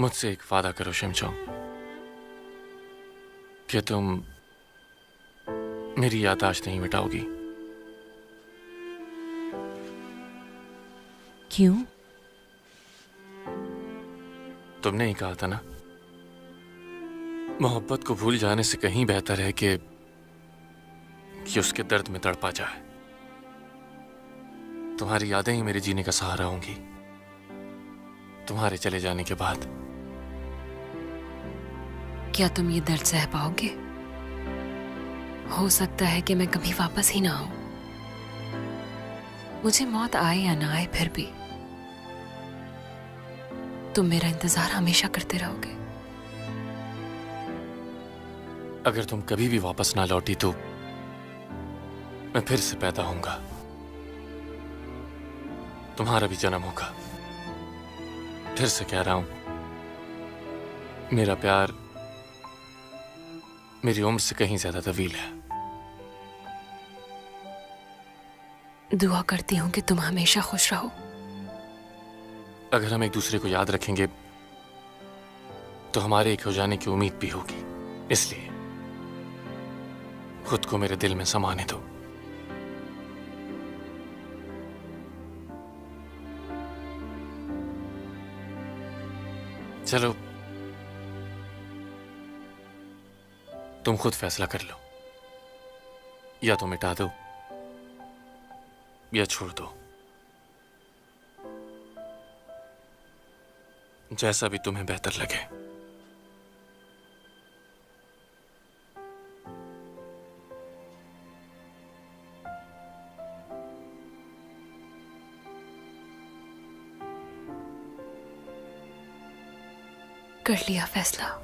मुझसे एक वादा करो शिमचोंग कि तुम मेरी याददाश्त नहीं मिटाओगी। क्यों? तुमने ही कहा था ना, मोहब्बत को भूल जाने से कहीं बेहतर है कि उसके दर्द में तड़पा जाए। तुम्हारी यादें ही मेरे जीने का सहारा होंगी तुम्हारे चले जाने के बाद। क्या तुम ये दर्द सह पाओगे? हो सकता है कि मैं कभी वापस ही ना आऊं। मुझे मौत आए या ना आए, फिर भी तुम मेरा इंतजार हमेशा करते रहोगे। अगर तुम कभी भी वापस ना लौटी तो मैं फिर से पैदा होऊंगा, तुम्हारा भी जन्म होगा। फिर से कह रहा हूं, मेरा प्यार मेरी उम्र से कहीं ज्यादा तवील है। दुआ करती हूं कि तुम हमेशा खुश रहो। अगर हम एक दूसरे को याद रखेंगे तो हमारे एक हो जाने की उम्मीद भी होगी। इसलिए खुद को मेरे दिल में समाने दो। चलो तुम खुद फैसला कर लो, या तो मिटा दो या छोड़ दो, जैसा भी तुम्हें बेहतर लगे। कर लिया फैसला।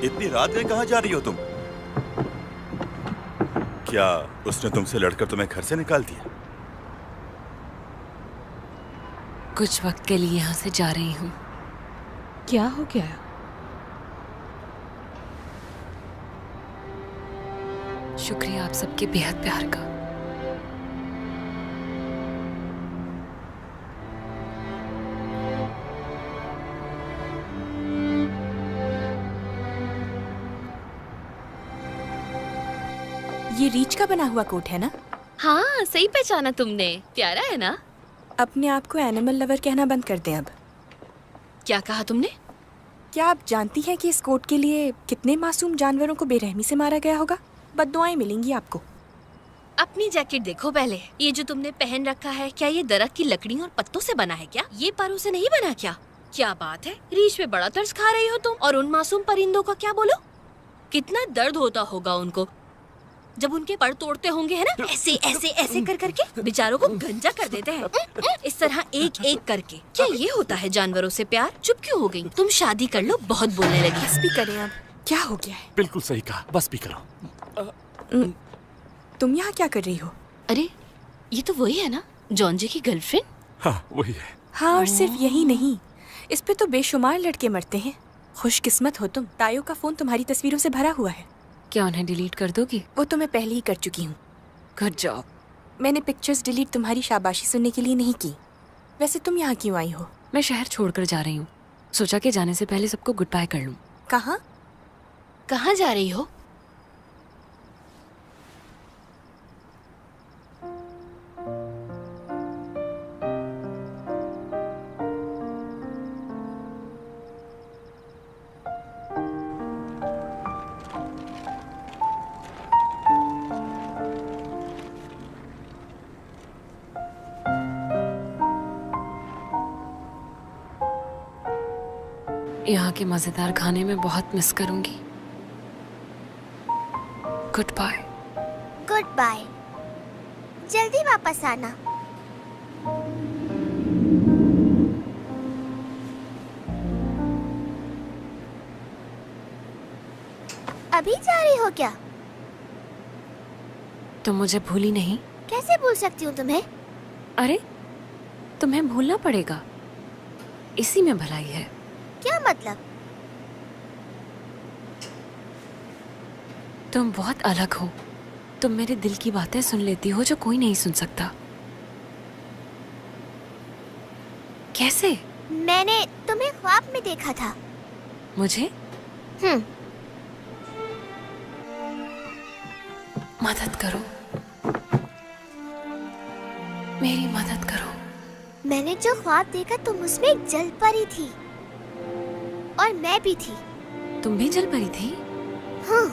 इतनी रात में कहाँ जा रही हो तुम? क्या उसने तुमसे लड़कर तुम्हें घर से निकाल दिया? कुछ वक्त के लिए यहाँ से जा रही हूँ। क्या हो गया? शुक्रिया आप सबके बेहद प्यार का। ये रीच का बना हुआ कोट है ना? हाँ, सही पहचाना तुमने। प्यारा है ना? अपने आप को एनिमल लवर कहना बंद कर दें अब। क्या कहा तुमने? क्या आप जानती हैं कि इस कोट के लिए कितने मासूम जानवरों को बेरहमी से मारा गया होगा? बद्दुआएं मिलेंगी आपको। अपनी जैकेट देखो पहले। ये जो तुमने पहन रखा है, क्या ये दरख्त की लकड़ी और पत्तों से बना है क्या? ये परों से नहीं बना क्या? क्या बात है, रीछ पे बड़ा तरस खा रही हो तुम। और उन मासूम परिंदों का क्या बोलो? कितना दर्द होता होगा उनको जब उनके पर तोड़ते होंगे, है ना? ऐसे ऐसे ऐसे कर करके बेचारों को गंजा कर देते हैं, इस तरह एक एक करके। क्या ये होता है जानवरों से प्यार? चुप क्यों हो गई? तुम शादी कर लो, बहुत बोलने लगी। बस भी करें अब। क्या हो गया है? बिल्कुल सही कहा, बस भी करो। तुम यहाँ क्या कर रही हो? अरे ये तो वही है ना, जॉन जी की गर्लफ्रेंड? हाँ वही है। हाँ, और सिर्फ यही नहीं, इस पे तो बेशुमार लड़के मरते हैं। खुशकिस्मत हो तुम, तायो का फोन तुम्हारी तस्वीरों से भरा हुआ है। क्या उन्हें डिलीट कर दोगी? वो तो मैं पहले ही कर चुकी हूँ। Good job. मैंने पिक्चर्स डिलीट तुम्हारी शाबाशी सुनने के लिए नहीं की। वैसे तुम यहाँ क्यों आई हो? मैं शहर छोड़कर जा रही हूँ। सोचा कि जाने से पहले सबको गुड बाय कर लूँ। कहाँ? कहाँ जा रही हो? यहाँ के मजेदार खाने में बहुत मिस करूंगी। Goodbye. Goodbye. जल्दी वापस आना। अभी जा रही हो क्या? तुम मुझे भूली नहीं? कैसे भूल सकती हूँ तुम्हें? अरे तुम्हें भूलना पड़ेगा, इसी में भलाई है। क्या मतलब? तुम बहुत अलग हो। तुम मेरे दिल की बातें सुन लेती हो जो कोई नहीं सुन सकता। कैसे? मैंने तुम्हें ख्वाब में देखा था। मुझे? मदद करो, मेरी मदद करो। मैंने जो ख्वाब देखा तुम उसमें एक जल परी थी और मैं भी थी। तुम भी जल परी थी? हाँ।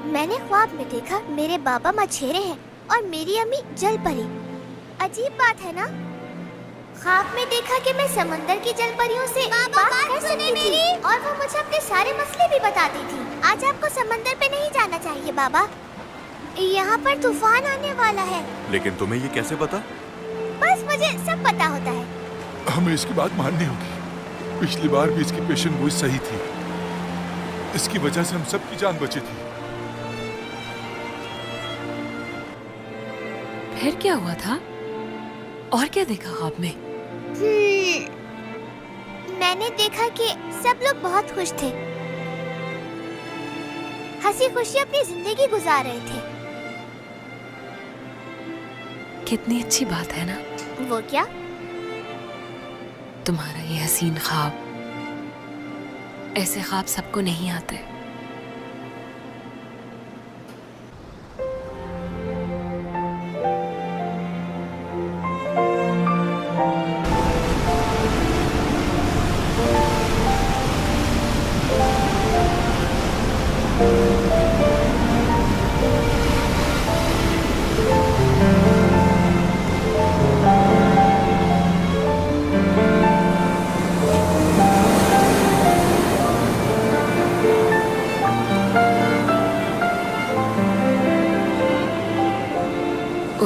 मैंने ख्वाब में देखा मेरे बाबा मछेरे हैं और मेरी अम्मी जल परी। अजीब बात है ना? ख्वाब में देखा कि मैं समंदर की जल परियों से बात कर सकती थी और वो मुझे अपने सारे मसले भी बताती थी। आज आपको समंदर पे नहीं जाना चाहिए बाबा, यहाँ पर तूफान आने वाला है। लेकिन तुम्हें ये कैसे पता? बस मुझे सब पता होता है। हमें इसकी बात माननी होगी। पिछली बार भी इसकी पेशेंट गोई सही थी। इसकी वजह से हम सबकी जान बची थी। फिर क्या हुआ था और क्या देखा ख्वाब में? मैंने देखा कि सब लोग बहुत खुश थे, हंसी खुशी अपनी जिंदगी गुजार रहे थे। कितनी अच्छी बात है ना? वो क्या? तुम्हारा ये हसीन ख्वाब। ऐसे ख्वाब सबको नहीं आते।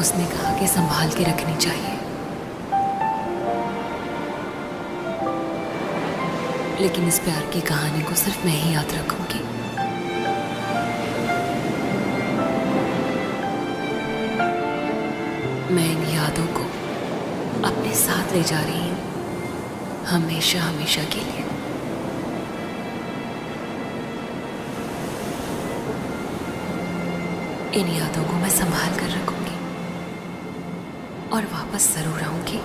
उसने कहा कि संभाल के रखनी चाहिए, लेकिन इस प्यार की कहानी को सिर्फ मैं ही याद रखूंगी। मैं इन यादों को अपने साथ ले जा रही हूँ, हमेशा हमेशा के लिए। इन यादों को मैं संभाल कर रखूंगी और वापस जरूर आऊंगी।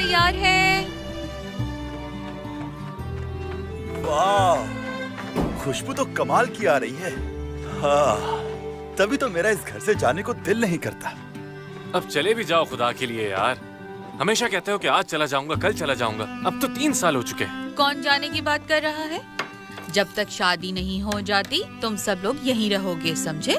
तैयार है। वाह, खुशबू तो कमाल की आ रही है। हाँ, तभी तो मेरा इस घर से जाने को दिल नहीं करता। अब चले भी जाओ खुदा के लिए यार। हमेशा कहते हो कि आज चला जाऊंगा, कल चला जाऊंगा। अब तो 3 साल हो चुके हैं। कौन जाने की बात कर रहा है? जब तक शादी नहीं हो जाती तुम सब लोग यहीं रहोगे, समझे?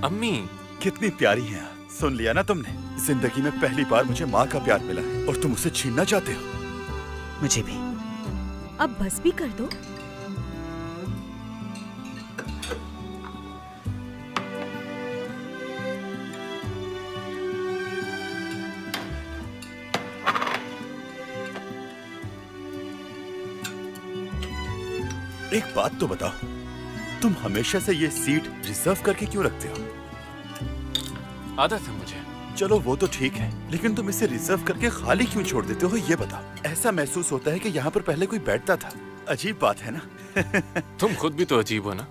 अम्मी, कितनी प्यारी हैं आप। सुन लिया ना तुमने? जिंदगी में पहली बार मुझे माँ का प्यार मिला है और तुम उसे छीनना चाहते हो। मुझे भी। अब बस भी कर दो। एक बात तो बताओ, तुम हमेशा से ये सीट रिजर्व करके क्यों रखते हो? आदत है मुझे। चलो वो तो ठीक है, लेकिन तुम इसे रिजर्व करके खाली क्यों छोड़ देते हो ये बताओ। ऐसा महसूस होता है कि यहाँ पर पहले कोई बैठता था। अजीब बात है ना? तुम खुद भी तो अजीब हो ना।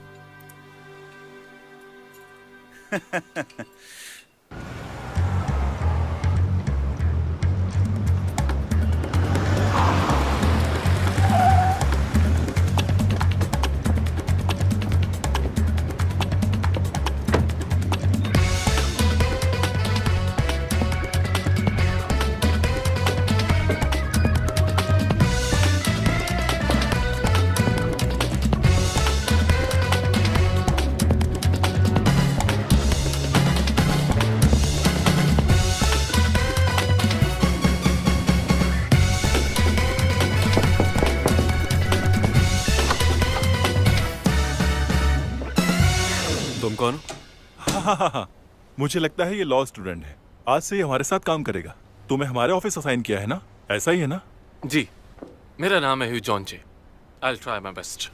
तुम कौन हो? हाँ, मुझे लगता है ये लॉ स्टूडेंट है। आज से ये हमारे साथ काम करेगा। तुम्हें हमारे ऑफिस असाइन किया है ना? ऐसा ही है ना? जी, मेरा नाम है Hugh John J. I'll try my best।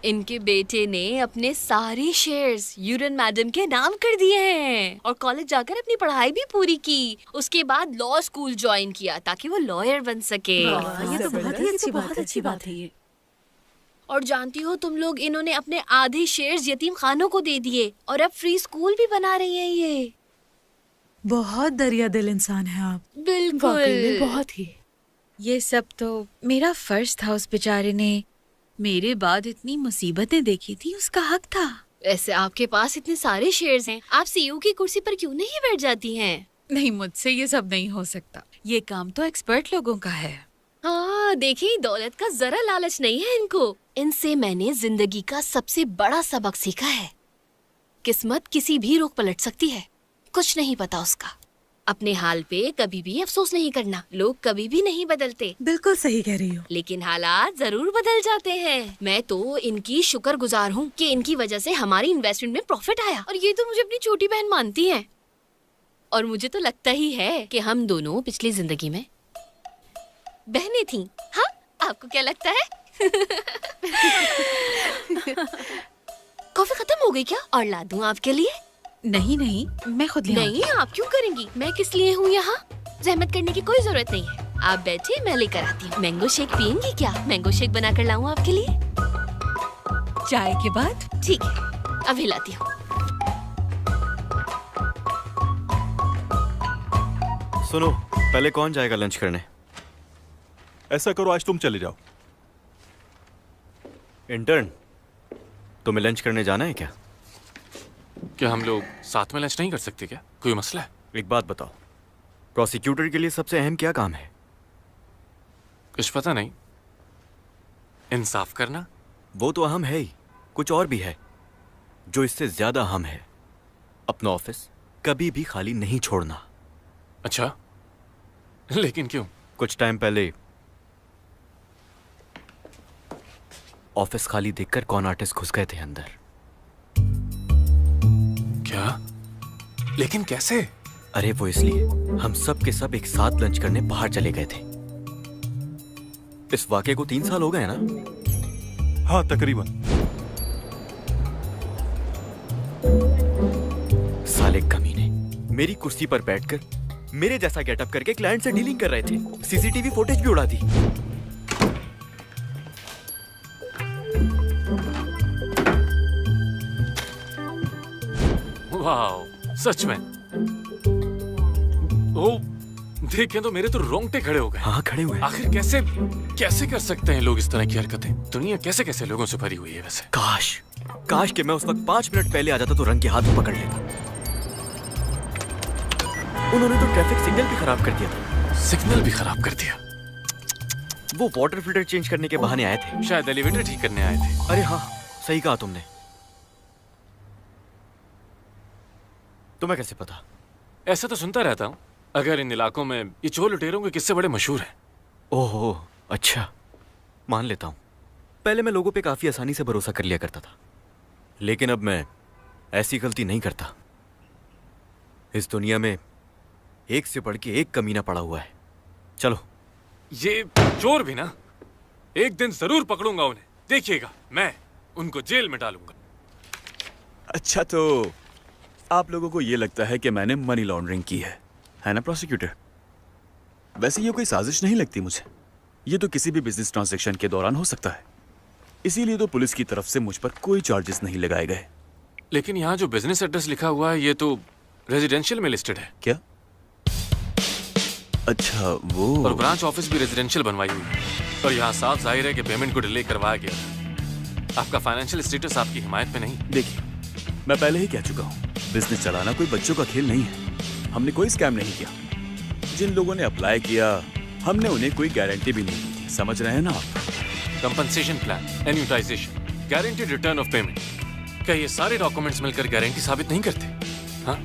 इनके बेटे ने अपने सारे शेयर्स यूरन मैडम के नाम कर दिए हैं और कॉलेज जाकर अपनी पढ़ाई भी पूरी की। उसके बाद लॉ स्कूल ज्वाइन किया ताकि वो लॉयर बन सके। ये तो बहुत ही अच्छी बात है ये। और जानती हो तुम लोग, इन्होंने अपने आधे शेयर्स यतीम खानों को दे दिए और अब फ्री स्कूल भी बना रही हैं ये। बहुत दरिया दिल इंसान है आप। बिल्कुल, बहुत ही। ये सब तो मेरा फर्ज था। उस बेचारे ने मेरे बाद इतनी मुसीबतें देखी थी, उसका हक था। ऐसे आपके पास इतने सारे शेयर्स हैं, आप सीईओ की कुर्सी पर क्यों नहीं बैठ जाती हैं? नहीं, मुझसे ये सब नहीं हो सकता। ये काम तो एक्सपर्ट लोगों का है। हाँ, देखिए, दौलत का जरा लालच नहीं है इनको। इनसे मैंने जिंदगी का सबसे बड़ा सबक सीखा है। किस्मत किसी भी रोक पलट सकती है, कुछ नहीं पता उसका। अपने हाल पे कभी भी अफसोस नहीं करना। लोग कभी भी नहीं बदलते। बिल्कुल सही कह रही हो। लेकिन हालात जरूर बदल जाते हैं। मैं तो इनकी शुक्रगुजार हूँ कि इनकी वजह से हमारी इन्वेस्टमेंट में प्रॉफिट आया और ये तो मुझे अपनी छोटी बहन मानती हैं। और मुझे तो लगता ही है कि हम दोनों पिछली जिंदगी में बहनें थीं। हाँ, आपको क्या लगता है? कॉफी खत्म हो गई क्या? और ला दूं आपके लिए? नहीं नहीं, मैं खुद ले आऊंगी। नहीं, आप क्यों करेंगी? मैं किस लिए हूँ यहाँ? जहमत करने की कोई जरूरत नहीं है। आप बैठिए, मैं लेकर आती हूँ। मैंगो शेक पियेंगी क्या? मैंगो शेक बनाकर लाऊं आपके लिए? चाय के बाद? ठीक है, अभी लाती हूँ। सुनो, पहले कौन जाएगा लंच करने? ऐसा करो, आज तुम चले जाओ। इंटर्न, तुम्हें लंच करने जाना है क्या? क्या हम लोग साथ में लंच नहीं कर सकते क्या? कोई मसला है? एक बात बताओ, प्रोसिक्यूटर के लिए सबसे अहम क्या काम है? कुछ पता नहीं। इंसाफ करना? वो तो अहम है ही, कुछ और भी है जो इससे ज्यादा अहम है। अपना ऑफिस कभी भी खाली नहीं छोड़ना। अच्छा, लेकिन क्यों? कुछ टाइम पहले ऑफिस खाली देखकर कौन आर्टिस्ट घुस गए थे अंदर। क्या? लेकिन कैसे? अरे वो इसलिए, हम सब के सब एक साथ लंच करने बाहर चले गए थे। इस वाकये को 3 साल हो गए ना? हाँ, तकरीबन। साले कमीने मेरी कुर्सी पर बैठकर मेरे जैसा गेटअप करके क्लाइंट से डीलिंग कर रहे थे। सीसीटीवी फुटेज भी उड़ा दी। वाह, सच में? ओ, देख के तो मेरे तो रोंगटे खड़े हो गए। हाँ खड़े हुए। आखिर कैसे कैसे कर सकते हैं लोग इस तरह की हरकतें? दुनिया कैसे कैसे लोगों से भरी हुई है वैसे। काश काश कि मैं उस वक्त 5 मिनट पहले आ जाता तो रंग के हाथ में पकड़ लेता। उन्होंने तो ट्रैफिक सिग्नल भी खराब कर दिया था। सिग्नल भी खराब कर दिया? वो वाटर फिल्टर चेंज करने के बहाने आए थे। शायद एलिवेटर ठीक करने आए थे। अरे हाँ सही कहा तुमने। तुम्हें कैसे पता? ऐसा तो सुनता रहता हूँ। अगर इन इलाकों में ये चोर लुटेरों के किस्से बड़े मशहूर हैं। ओहो अच्छा, मान लेता हूँ। पहले मैं लोगों पे काफी आसानी से भरोसा कर लिया करता था, लेकिन अब मैं ऐसी गलती नहीं करता। इस दुनिया में एक से बढ़ के एक कमीना पड़ा हुआ है। चलो। ये चोर भी ना, एक दिन जरूर पकड़ूंगा उन्हें, देखिएगा। मैं उनको जेल में डालूंगा। अच्छा तो आप लोगों को ये लगता है कि मैंने मनी लॉन्ड्रिंग की है ना प्रोसिक्यूटर? वैसे ये कोई साजिश नहीं लगती मुझे। ये तो किसी भी बिजनेस ट्रांजैक्शन के दौरान हो सकता है, इसीलिए तो पुलिस की तरफ से मुझ पर कोई चार्जेस नहीं लगाए गए। लेकिन यहाँ जो बिजनेस एड्रेस लिखा हुआ है ये तो रेजिडेंशियल में लिस्टेड है। क्या? अच्छा वो। और ब्रांच ऑफिस भी रेजिडेंशियल बनवाई हुई है। और यहाँ साफ जाहिर है कि पेमेंट को डिले करवाया गया। आपका फाइनेंशियल स्टेटस आपकी हिमायत में नहीं। देखिए, मैं पहले ही कह चुका हूँ, बिजनेस चलाना कोई बच्चों का खेल नहीं है। हमने कोई स्कैम नहीं किया। जिन लोगों ने अप्लाई किया हमने उन्हें कोई गारंटी भी नहीं दी थी, समझ रहे हैं ना आप? Compensation plan, annuitization, guaranteed return of payment, क्या ये सारे डॉक्यूमेंट्स मिलकर गारंटी साबित नहीं करते? हाँ,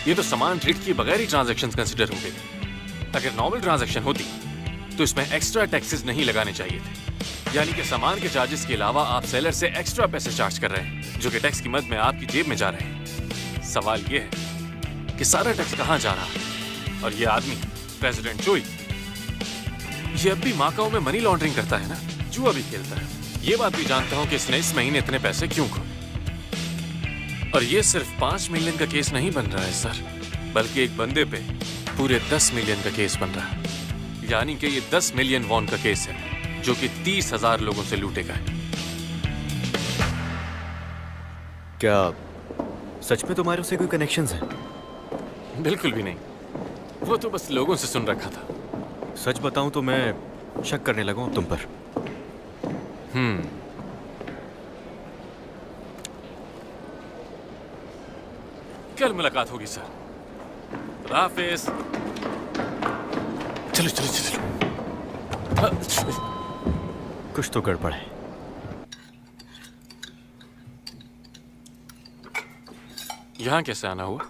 ये तो सामान ट्रीट किए बगैर ही ट्रांजैक्शंस कंसीडर होंगे। अगर नॉर्मल ट्रांजैक्शन होती तो इसमें एक्स्ट्रा टैक्सेस नहीं लगाने चाहिए थे। यानी कि सामान के चार्जेस के अलावा आप सेलर से एक्स्ट्रा पैसे चार्ज कर रहे हैं, जो कि टैक्स की मद में आपकी जेब में जा रहे हैं। सवाल ये है कि सारा टैक्स कहाँ जा रहा है? और ये आदमी प्रेसिडेंट चोई, ये अब भी माकाओ में मनी लॉन्ड्रिंग करता है ना, जुआ भी खेलता है। ये बात भी जानता हूं कि इसने इस महीने इतने पैसे क्यों खोए। और ये सिर्फ 5 मिलियन का केस नहीं बन रहा है सर, बल्कि एक बंदे पे पूरे 10 मिलियन का केस बन रहा है। यानी कि ये 10 मिलियन वॉन का केस है, जो कि 30,000 लोगों से लूटे गए। क्या सच में तुम्हारे उससे कोई कनेक्शंस हैं? बिल्कुल भी नहीं, वो तो बस लोगों से सुन रखा था। सच बताऊं तो मैं शक करने लगा हूं तुम पर। कल मुलाकात होगी सर। हाफिज। चलो चलो चलो। कुछ तो गड़बड़ है। यहाँ कैसे आना हुआ?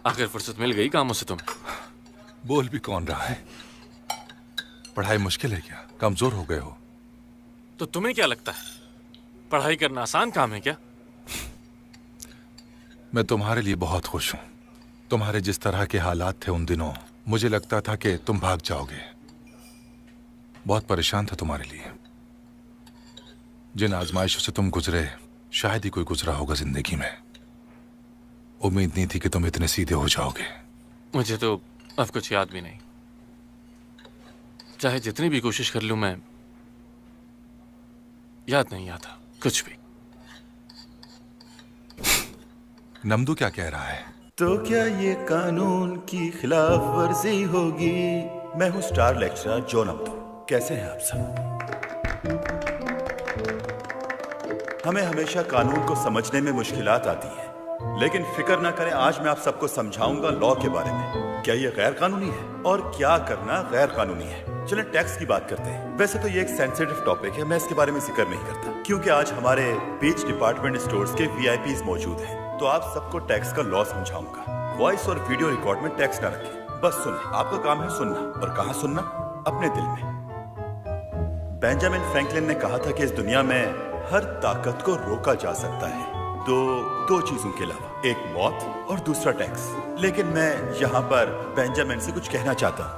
आखिर फुर्सत मिल गई कामों से तुम्हें? बोल भी कौन रहा है? पढ़ाई मुश्किल है क्या? कमजोर हो गए हो? तो तुम्हें क्या लगता है पढ़ाई करना आसान काम है क्या? मैं तुम्हारे लिए बहुत खुश हूं। तुम्हारे जिस तरह के हालात थे उन दिनों, मुझे लगता था कि तुम भाग जाओगे। बहुत परेशान था तुम्हारे लिए। जिन आजमाइशों से तुम गुजरे, शायद ही कोई गुजरा होगा जिंदगी में। उम्मीद नहीं थी कि तुम इतने सीधे हो जाओगे। मुझे तो अब कुछ याद भी नहीं। चाहे जितनी भी कोशिश कर लूं मैं, याद नहीं आता कुछ भी। नमदू क्या कह रहा है? तो क्या ये कानून की खिलाफ वर्जी होगी? मैं हूँ स्टार लेक्चरर जो नमदू। कैसे हैं आप सब? हमें हमेशा कानून को समझने में मुश्किलात आती हैं, लेकिन फिक्र ना करें, आज मैं आप सबको समझाऊंगा लॉ के बारे में। क्या ये गैर कानूनी है और क्या करना गैर कानूनी है। चलें टैक्स की बात करते हैं। वैसे तो ये एक सेंसिटिव टॉपिक है, मैं इसके बारे में जिक्र नहीं करता, क्योंकि आज हमारे बीच डिपार्टमेंट स्टोर्स के VIPs मौजूद हैं। तो आप सबको टैक्स का लॉ समझाऊंगा। वॉइस और वीडियो रिकॉर्ड में टैक्स ना रखें, बस सुने। आपका काम है सुनना, और कहाँ सुनना? अपने दिल में। बेंजामिन फ्रैंकलिन ने कहा था कि इस दुनिया में हर ताकत को रोका जा सकता है दो चीजों के अलावा, एक मौत और दूसरा टैक्स। लेकिन मैं यहाँ पर बेंजामिन से कुछ कहना चाहता हूँ।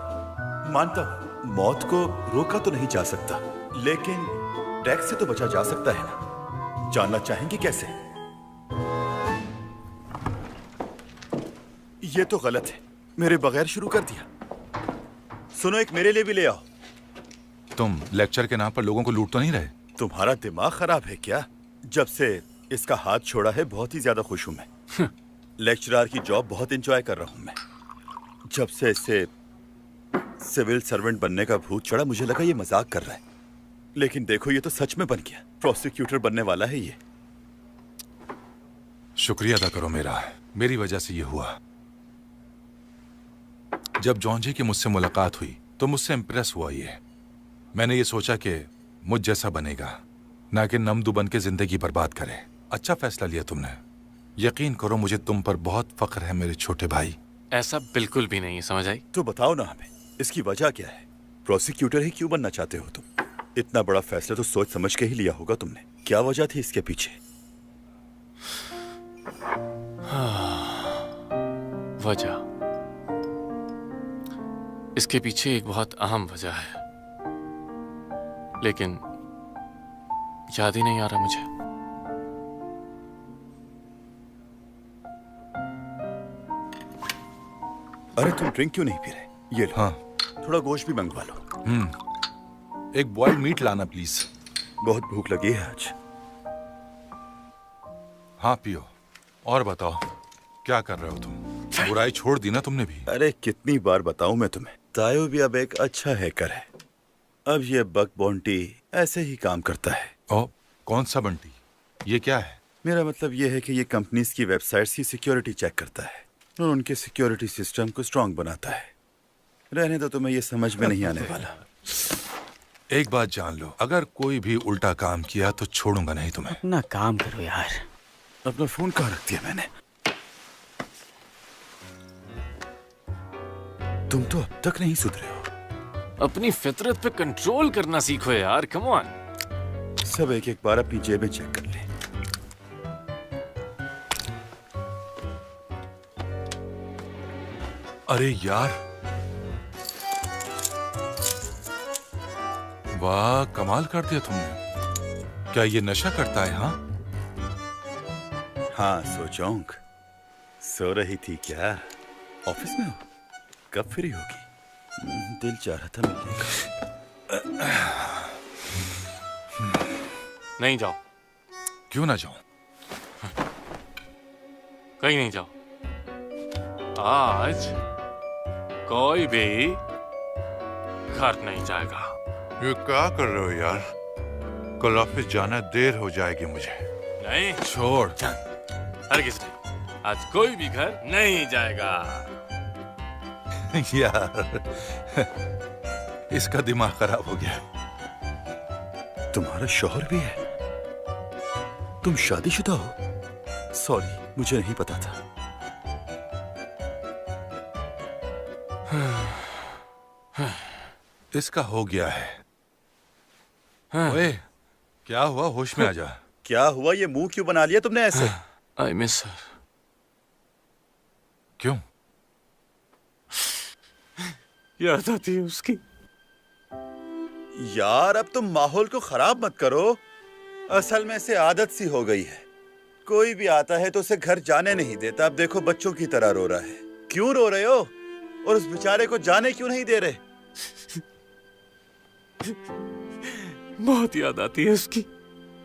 मानता हूँ मौत को रोका तो नहीं जा सकता, लेकिन टैक्स से तो बचा जा सकता है ना। जानना चाहेंगे कैसे? ये तो गलत है, मेरे बगैर शुरू कर दिया। सुनो, एक मेरे लिए भी ले आओ। तुम लेक्चर के नाम पर लोगों को लूट तो नहीं रहे? तुम्हारा दिमाग खराब है क्या? जब से इसका हाथ छोड़ा है बहुत ही ज्यादा खुश हूं मैं। लेक्चरर की जॉब बहुत एंजॉय कर रहा हूं मैं। जब से इससे सिविल सर्वेंट बनने का भूत चढ़ा, मुझे लगा ये मजाक कर रहा है, लेकिन देखो ये तो सच में बन गया। प्रोसिक्यूटर बनने वाला है ये। शुक्रिया अदा करो मेरा, मेरी वजह से ये हुआ। जब जॉन्जी की मुझसे मुलाकात हुई तो मुझसे इंप्रेस हुआ ये। मैंने ये सोचा कि मुझ जैसा बनेगा, ना कि नमदू बन के जिंदगी बर्बाद करे। अच्छा फैसला लिया तुमने। यकीन करो मुझे तुम पर बहुत फख्र है मेरे छोटे भाई। ऐसा बिल्कुल भी नहीं है, समझ आई? तो बताओ ना हमें, इसकी वजह क्या है? प्रोसिक्यूटर ही क्यों बनना चाहते हो तुम? इतना बड़ा फैसला तो सोच समझ के ही लिया होगा तुमने। क्या वजह थी इसके पीछे? वजह, इसके पीछे एक बहुत अहम वजह है, लेकिन याद ही नहीं आ रहा मुझे। अरे तुम ड्रिंक क्यों नहीं पी रहे? ये लो। हाँ, थोड़ा गोश्त भी मंगवा लो। एक बॉइल्ड मीट लाना प्लीज। बहुत भूख लगी है आज। हाँ पियो। और बताओ क्या कर रहे हो तुम? बुराई छोड़ दी ना तुमने भी? अरे कितनी बार बताऊं मैं तुम्हें, तायो भी अब एक अच्छा हैकर है। अब ये बक बॉन्टी ऐसे ही काम करता है। ओ, कौन सा बंटी? ये क्या है? मेरा मतलब ये है कि ये कंपनीज की वेबसाइट्स की सिक्योरिटी चेक करता है और उनके सिक्योरिटी सिस्टम को स्ट्रांग बनाता है। रहने तो तुम्हें ये समझ में नहीं आने वाला। एक बात जान लो, अगर कोई भी उल्टा काम किया तो छोड़ूंगा नहीं तुम्हें। अपना काम करो यार। अपना फोन कहाँ रख दिया मैंने? तुम तो अब तक नहीं सुधरे हो। अपनी फितरत पे कंट्रोल करना सीखो यार, कम ऑन। सब एक एक बार अपनी जेबें चेक कर ले। अरे यार, वाह कमाल कर दिया तुमने। क्या ये नशा करता है? हाँ हाँ सोचोंग, सो रही थी क्या? ऑफिस में हो? कब फ्री होगी? दिल चाह रहा था मिलने का। नहीं जाओ। क्यों ना जाऊं? कहीं नहीं जाओ। आज कोई भी घर नहीं जाएगा। ये क्या कर रहे हो यार? कल ऑफिस जाना, देर हो जाएगी मुझे। नहीं छोड़। हरगिज़ नहीं, आज कोई भी घर नहीं जाएगा। यार इसका दिमाग खराब हो गया। तुम्हारा शौहर भी है? तुम शादीशुदा हो? सॉरी, मुझे नहीं पता था। इसका हो गया है। ओए, क्या हुआ? होश में आ जा। क्या हुआ? ये मुंह क्यों बना लिया तुमने ऐसे? I miss her. क्यों? याद आती है उसकी। यार अब तुम माहौल को खराब मत करो। असल में से आदत सी हो गई है। कोई भी आता है तो उसे घर जाने नहीं देता। अब देखो बच्चों की तरह रो रहा है। क्यों रो रहे हो? और उस बेचारे को जाने क्यों नहीं दे रहे? बहुत याद आती है उसकी।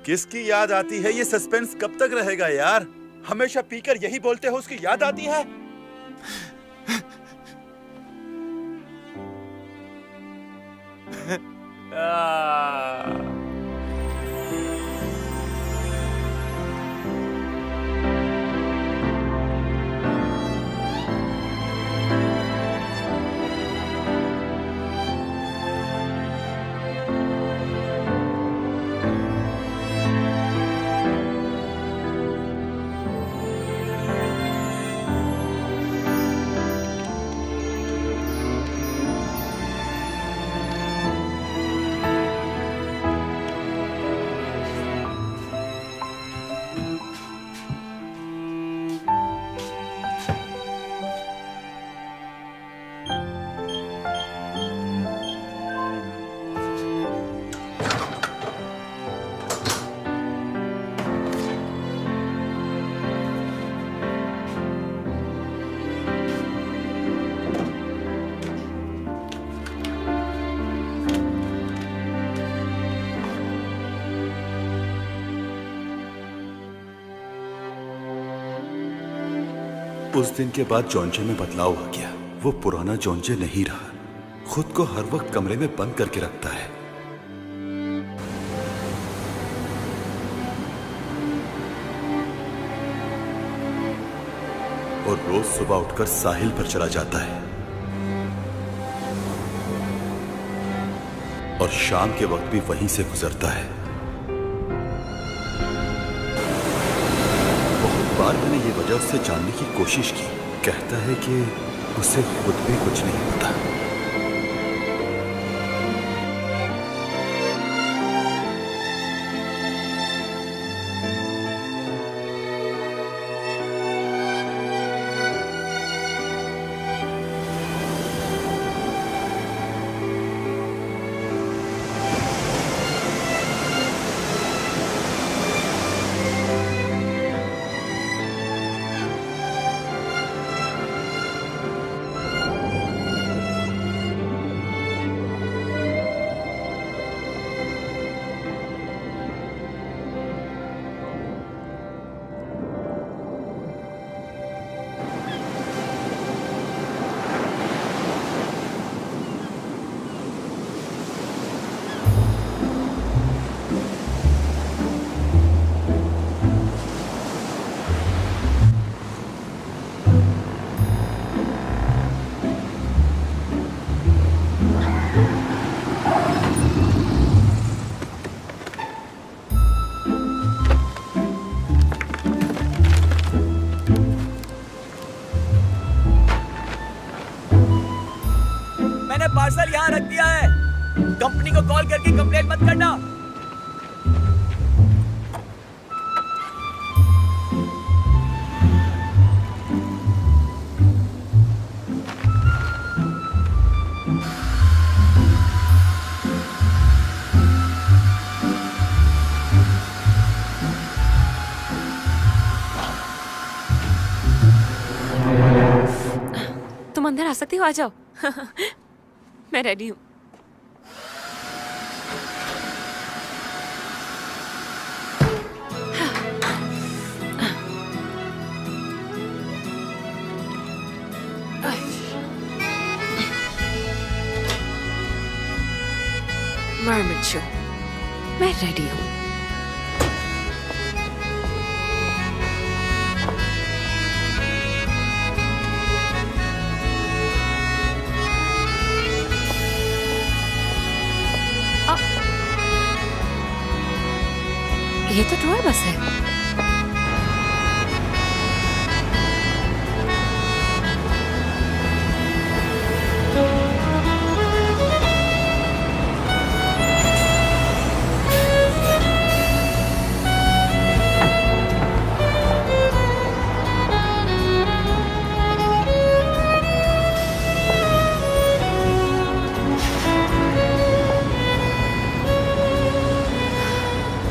किसकी याद आती है? ये सस्पेंस कब तक रहेगा यार? हमेशा पीकर यही बोलते हो उसकी याद आती है? उस दिन के बाद जॉन्जे में बदलाव आ गया। वो पुराना जॉन्जे नहीं रहा। खुद को हर वक्त कमरे में बंद करके रखता है। और रोज सुबह उठकर साहिल पर चला जाता है और शाम के वक्त भी वहीं से गुजरता है। बहुत बार मैंने ये वजह उससे जानने की कोशिश की। कहता है कि उसे खुद भी कुछ नहीं पता। पार्सल यहाँ रख दिया है। कंपनी को कॉल करके कंप्लेंट मत करना। तुम अंदर आ सकती हो, आ जाओ। मैं रेडी हूँ। मर्मेड शो, मैं रेडी हूँ। ये तो टूर बस है।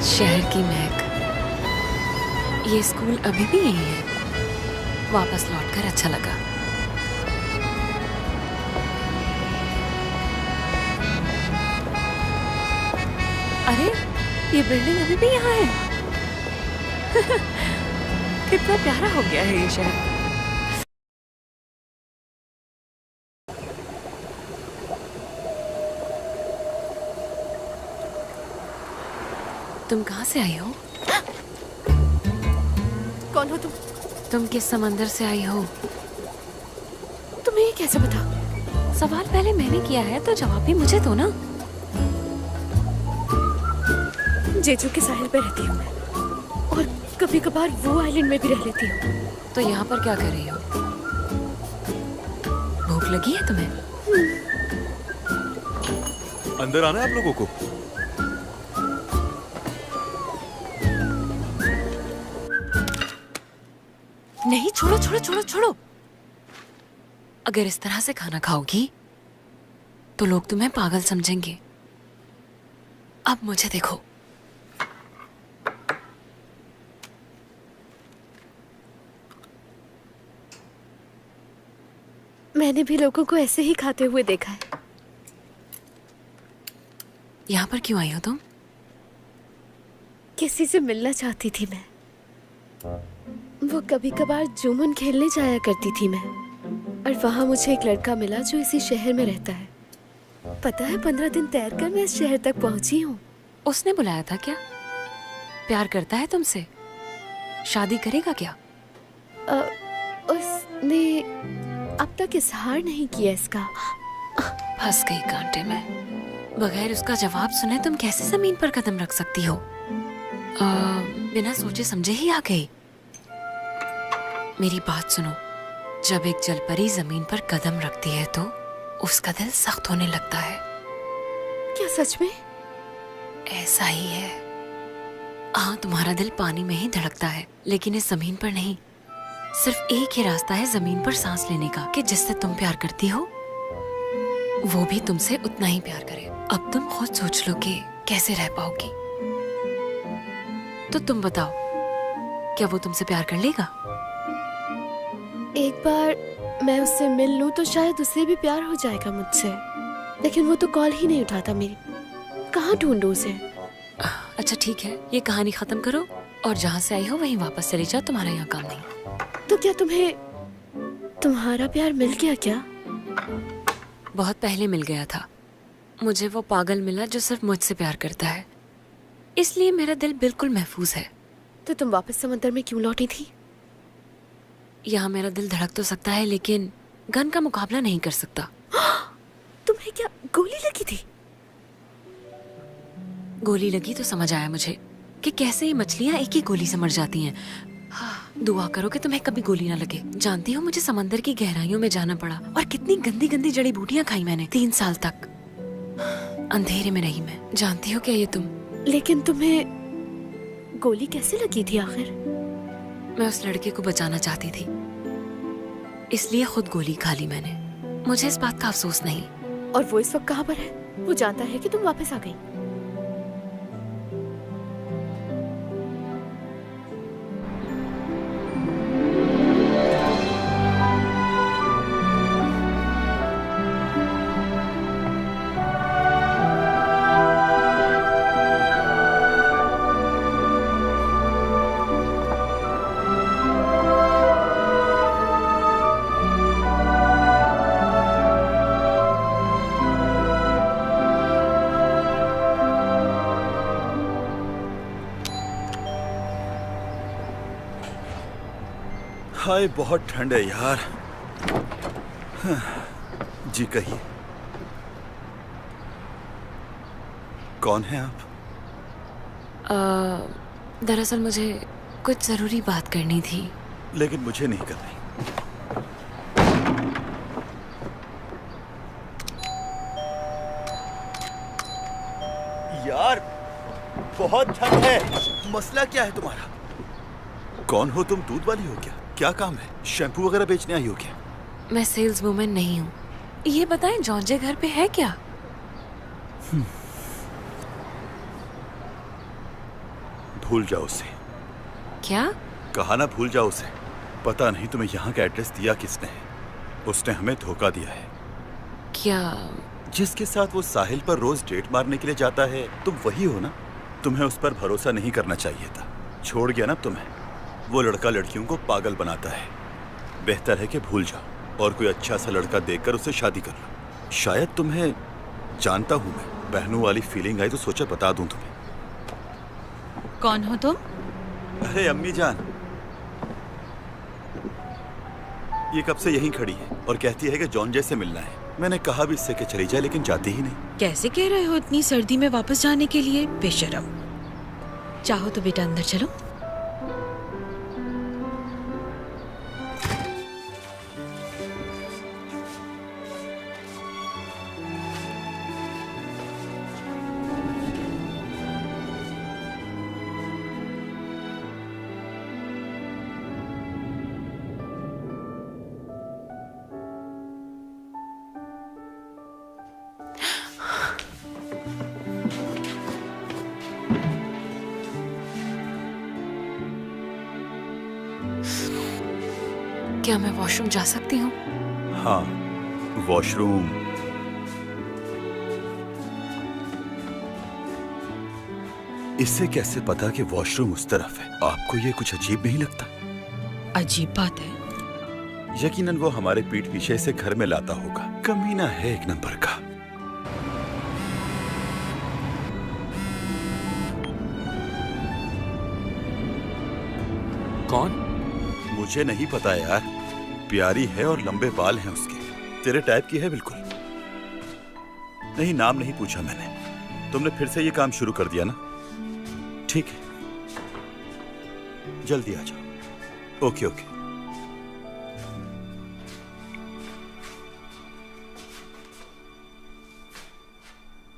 शहर की महक, ये स्कूल अभी भी यही है। वापस लौटकर अच्छा लगा। अरे ये बिल्डिंग अभी भी यहाँ है। कितना प्यारा हो गया है ये शहर। तुम कहाँ से आई हो? कौन हो तुम? तुम किस समंदर से आई हो? तुम्हें ये कैसे पता? सवाल पहले मैंने किया है तो जवाब भी मुझे दो ना। जेजू के साहिल पे रहती हूँ मैं, और कभी कभार वो आइलैंड में भी रह लेती हूँ। तो यहाँ पर क्या कर रही हो? भूख लगी है तुम्हें? अंदर आना है आप लोगों को। नहीं, छोड़ो छोड़ो छोड़ो छोड़ो। अगर इस तरह से खाना खाओगी तो लोग तुम्हें पागल समझेंगे। अब मुझे देखो। मैंने भी लोगों को ऐसे ही खाते हुए देखा है। यहाँ पर क्यों आई हो तुम? किसी से मिलना चाहती थी मैं। वो कभी कभार जुमन खेलने जाया करती थी मैं, और वहां मुझे एक लड़का मिला जो इसी शहर में रहता है। पता है 15 दिन तैरकर मैं इस शहर तक पहुंची हूँ। उसने बुलाया था क्या? प्यार करता है तुमसे? शादी करेगा क्या? उसने अब तक इजहार नहीं किया इसका। फंस गई कांटे में। बगैर उसका जवाब सुने तुम कैसे जमीन पर कदम रख सकती हो? बिना सोचे समझे ही आ गई। मेरी बात सुनो, जब एक जलपरी जमीन पर कदम रखती है तो उसका दिल सख्त होने लगता है। क्या सच में? ऐसा ही है। हाँ, तुम्हारा दिल पानी में ही धड़कता है, लेकिन इस जमीन पर नहीं। सिर्फ एक ही रास्ता है जमीन पर सांस लेने का, कि जिससे तुम प्यार करती हो वो भी तुमसे उतना ही प्यार करे। अब तुम खुद सोच लो कि कैसे रह पाओगी। तो तुम बताओ, क्या वो तुमसे प्यार कर लेगा? एक बार मैं उससे मिल लूं तो शायद उसे भी प्यार हो जाएगा मुझसे, लेकिन वो तो कॉल ही नहीं उठाता मेरी। कहाँ ढूंढूं उसे? अच्छा ठीक है, ये कहानी खत्म करो और जहाँ से आई हो वहीं वापस चली जाओ। तुम्हारा यहाँ काम नहीं। तो क्या तुम्हें तुम्हारा प्यार मिल गया क्या? बहुत पहले मिल गया था। मुझे वो पागल मिला जो सिर्फ मुझसे प्यार करता है, इसलिए मेरा दिल बिल्कुल महफूज है। तो तुम वापस समंदर में क्यों लौटी थी? यहाँ मेरा दिल धड़क तो सकता है, लेकिन गन का मुकाबला नहीं कर सकता। तुम्हें क्या गोली लगी थी? गोली लगी तो समझ आया मुझे कि कैसे ये मछलियाँ एक ही गोली से मर जाती हैं। दुआ करो कि तुम्हें कभी गोली ना लगे। जानती हो, मुझे समंदर की गहराइयों में जाना पड़ा और कितनी गंदी गंदी जड़ी बूटियां खाई मैंने। 3 साल तक अंधेरे में रही मैं। जानती हो क्या ये तुम? लेकिन तुम्हें गोली कैसे लगी थी आखिर? मैं उस लड़के को बचाना चाहती थी, इसलिए खुद गोली खा ली मैंने। मुझे इस बात का अफसोस नहीं। और वो इस वक्त कहाँ पर है? वो जानता है कि तुम वापस आ गई? हाय, बहुत ठंड है यार। जी कहिए, कौन है आप? दरअसल मुझे कुछ जरूरी बात करनी थी। लेकिन मुझे नहीं करनी। यार बहुत ठंड है। मसला क्या है तुम्हारा? कौन हो तुम? दूध वाली हो क्या? क्या काम है? शैम्पू वगैरह बेचने आई हो क्या? मैं सेल्स वुमेन नहीं हूँ। ये बताएं, जॉर्जे घर पे है क्या? भूल जाओ उसे। क्या? कहा ना भूल जाओ उसे। पता नहीं तुम्हें यहाँ का एड्रेस दिया किसने है। उसने हमें धोखा दिया है। क्या? जिसके साथ वो साहिल पर रोज डेट मारने के लिए जाता है, तुम वही हो ना? तुम्हें उस पर भरोसा नहीं करना चाहिए था। छोड़ गया ना तुम्हें। वो लड़का लड़कियों को पागल बनाता है। बेहतर है कि भूल जाओ और कोई अच्छा सा लड़का देखकर उससे शादी कर लो। शायद तुम्हें जानता हूं मैं। बहनों वाली फीलिंग आई तो सोचा बता दूं तुम्हें। कौन हो तुम? अरे अम्मी जान, ये कब से यहीं खड़ी है और कहती है कि जॉन से मिलना है। मैंने कहा भी इससे कि चली जाए, लेकिन जाती ही नहीं। कैसे कह रहे हो इतनी सर्दी में वापस जाने के लिए? बेशरम। चाहो तो बेटा अंदर चलो। क्या मैं वॉशरूम जा सकती हूँ? हाँ, वॉशरूम। इससे कैसे पता कि वॉशरूम उस तरफ है? आपको ये कुछ अजीब नहीं लगता? अजीब बात है। यकीनन वो हमारे पीठ पीछे से घर में लाता होगा। कमीना है एक नंबर का। कौन? मुझे नहीं पता यार। प्यारी है और लंबे बाल हैं उसके, तेरे टाइप की है बिल्कुल। नहीं, नाम नहीं पूछा मैंने। तुमने फिर से ये काम शुरू कर दिया ना? ठीक है, जल्दी आ जाओ। Okay okay.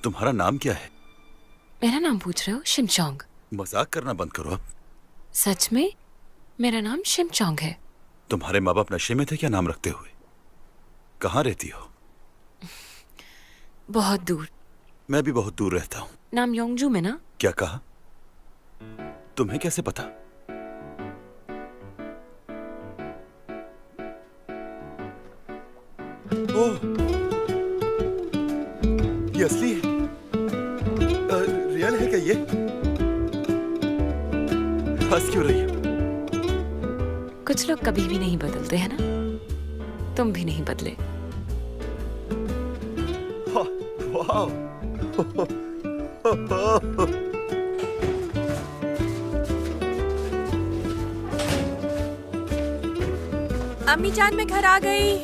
तुम्हारा नाम क्या है? मेरा नाम पूछ रहे हो? शिमचोंग। मजाक करना बंद करो अब। सच में मेरा नाम शिमचोंग है। तुम्हारे माँ बाप नशे में थे क्या नाम रखते हुए? कहाँ रहती हो? बहुत दूर। मैं भी बहुत दूर रहता हूँ। नाम योंगजू में ना? क्या कहा? तुम्हें कैसे पता? ओह, ये असली है? रियल है क्या ये? हंस क्यों रही हो? कुछ लोग कभी भी नहीं बदलते हैं ना, तुम भी नहीं बदले। वाह। अम्मी जान, मैं घर आ गई।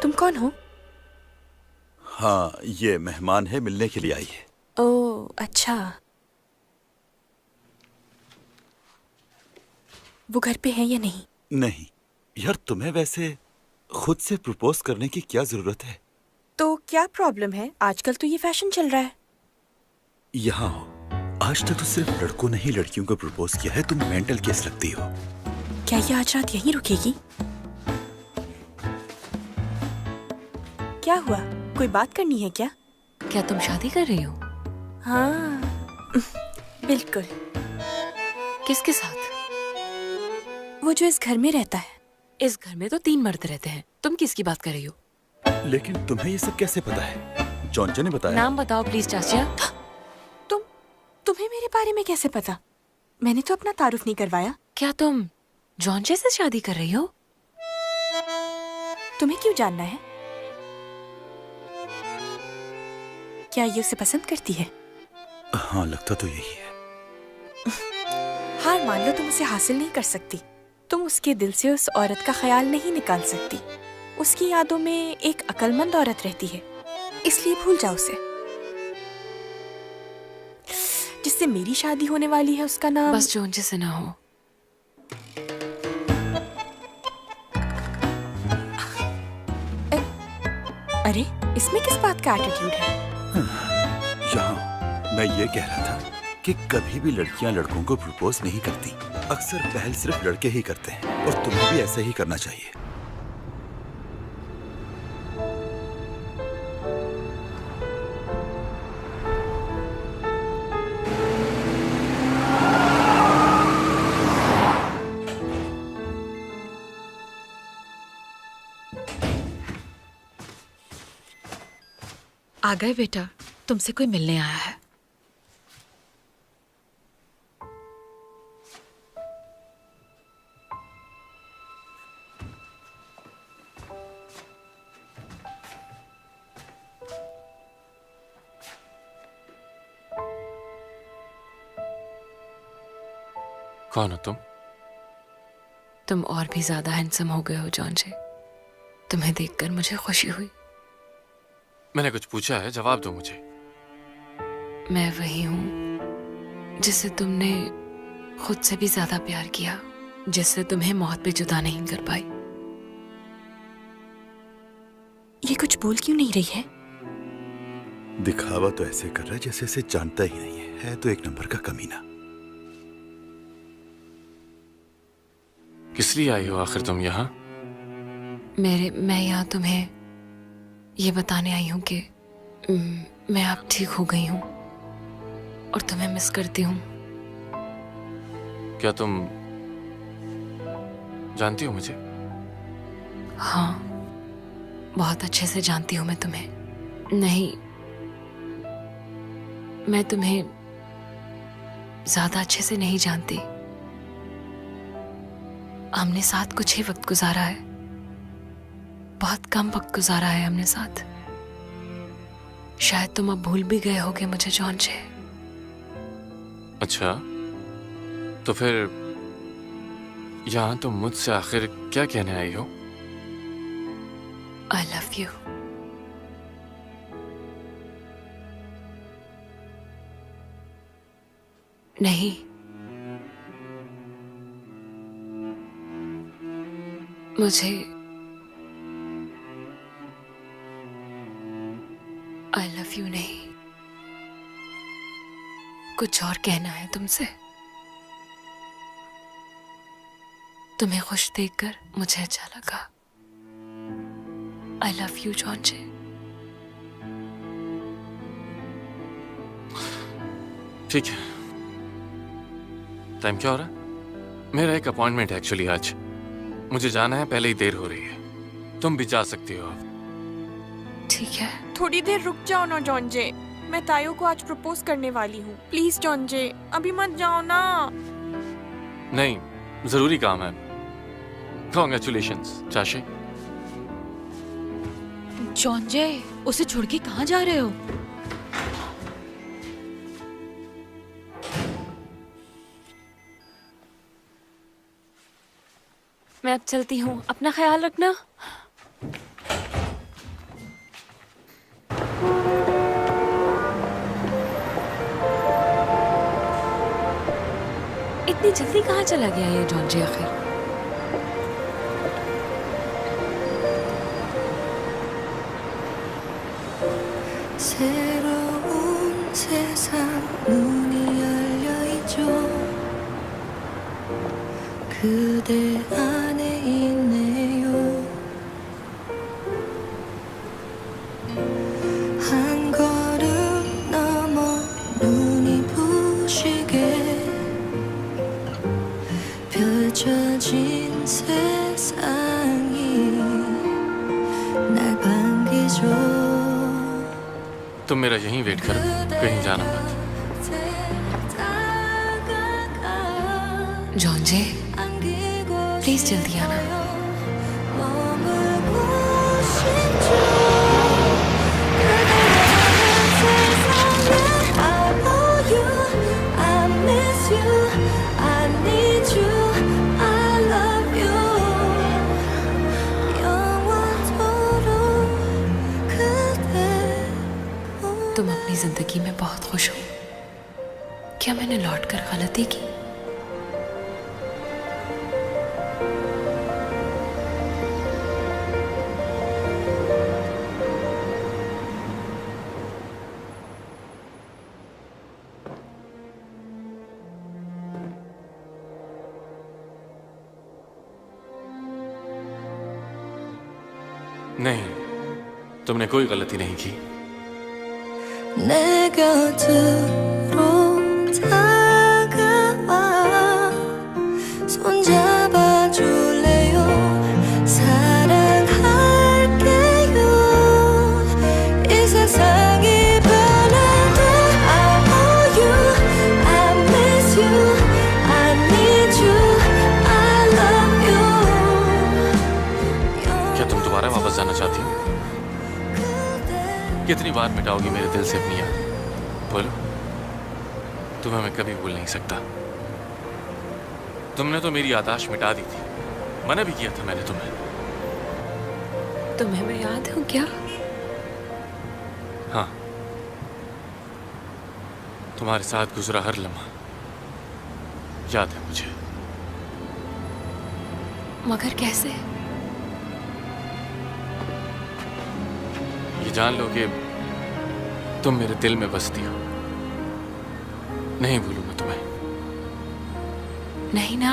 तुम कौन हो? हाँ, ये मेहमान है, मिलने के लिए आई है। ओह अच्छा। वो घर पे है या नहीं? नहीं यार, तुम्हें वैसे खुद से प्रपोज करने की क्या जरूरत है? तो क्या प्रॉब्लम है? आजकल तो ये फैशन चल रहा है। यहाँ हो। आज तक तो सिर्फ लड़कों ने ही लड़कियों को प्रपोज किया है। तुम मेंटल केस लगती हो। क्या ये आज रात यहीं रुकेगी? क्या हुआ? कोई बात करनी है क्या? क्या तुम शादी कर रही हो? हाँ बिल्कुल। किसके साथ? वो जो इस घर में रहता है। इस घर में तो 3 मर्द रहते हैं, तुम किसकी बात कर रही हो? लेकिन तुम्हें ये सब कैसे पता है? जॉनचे ने बताया। नाम बताओ प्लीज चाचा। तुम्हें मेरे बारे में कैसे पता? मैंने तो अपना तारुफ नहीं करवाया। क्या तुम जॉनचे से शादी कर रही हो? तुम्हें क्यों जानना है? क्या ये उसे पसंद करती है? हाँ, लगता तो यही है। हार मान लो, तुम उसे हासिल नहीं कर सकती। तुम उसके दिल से उस औरत का ख्याल नहीं निकाल सकती। उसकी यादों में एक अक्लमंद औरत रहती है, इसलिए भूल जाओ उसे। जिससे मेरी शादी होने वाली है उसका नाम बस जॉनचे से ना हो। अरे, इसमें किस बात का एटीट्यूड है? यहाँ मैं ये कह रहा था कि कभी भी लड़कियां लड़कों को प्रपोज नहीं करती। अक्सर पहल सिर्फ लड़के ही करते हैं, और तुम्हें भी ऐसा ही करना चाहिए। आ गए बेटा, तुमसे कोई मिलने आया है। कौन हो तुम? तुम और भी ज्यादा हैंडसम हो गए हो जॉनचे। तुम्हें देखकर मुझे खुशी हुई। मैंने कुछ पूछा है, जवाब दो मुझे। मैं वही हूं जिससे तुमने खुद से भी ज्यादा प्यार किया, जिससे तुम्हें मौत पे जुदा नहीं कर पाई। ये कुछ बोल क्यों नहीं रही है? दिखावा तो ऐसे कर रहा है जैसे इसे जानता ही नहीं है तो एक नंबर का कमीना। किस लिए आई हो आखिर तुम यहाँ? मैं यहाँ तुम्हें ये बताने आई हूँ कि मैं अब ठीक हो गई हूँ और तुम्हें मिस करती हूँ। क्या तुम जानती हो मुझे? हाँ, बहुत अच्छे से जानती हूँ मैं तुम्हें। नहीं, मैं तुम्हें ज्यादा अच्छे से नहीं जानती। हमने साथ कुछ ही वक्त गुजारा है, बहुत कम वक्त गुजारा है हमने साथ। शायद तुम अब भूल भी गए होगे मुझे जॉनचे। अच्छा, तो फिर यहां तुम मुझसे आखिर क्या कहने आई हो? आई लव यू। नहीं, मुझे आई लव यू नहीं, कुछ और कहना है तुमसे। तुम्हें खुश देखकर मुझे अच्छा लगा। I love you John J. ठीक है। टाइम क्या हो रहा है? मेरा एक अपॉइंटमेंट है एक्चुअली आज, मुझे जाना है, पहले ही देर हो रही है। तुम भी जा सकती हो। ठीक है। थोड़ी देर रुक जाओ ना जॉन्जे, मैं तायो को आज प्रपोज करने वाली हूँ। प्लीज जॉन्जे, अभी मत जाओ ना। नहीं, जरूरी काम है। कॉन्ग्रेचुलेशंस चाशी। जॉन्जे, उसे छोड़ के कहाँ जा रहे हो? मैं अब चलती हूँ, अपना ख्याल रखना। इतनी जल्दी कहाँ चला गया ये जॉन्जे आखिर? 새로운 세상 문이 열려 있죠. 그대 안에 있네요. 한 걸음 넘어 눈이 부시게 펼쳐진 세상이 날 반기죠. तुम मेरा यहीं वेट करो, कहीं जाना मत। जॉन्जे, प्लीज जल्दी आना। तुम अपनी जिंदगी में बहुत खुश हो। क्या मैंने लौटकर गलती की? नहीं, तुमने कोई गलती नहीं की। 내 곁으로 다가와 손잡아줄래요? 사랑할게요. 이 세상이 변해도 I owe you, I miss you, I need you, I love you. क्या तुम दोबारा वापस जाना चाहती हो? कितनी बार मिटाओगी मेरे दिल से अपनी याद? बोलो। तुम्हें मैं कभी भूल नहीं सकता। तुमने तो मेरी याददाश्त मिटा दी थी, मना भी किया था मैंने तुम्हें। तुम्हें मैं याद हूँ क्या? हाँ, तुम्हारे साथ गुजरा हर लम्हा याद है मुझे। मगर कैसे? ये जान लो कि तुम मेरे दिल में बसती हो। नहीं भूलूंगा तुम्हें। नहीं ना,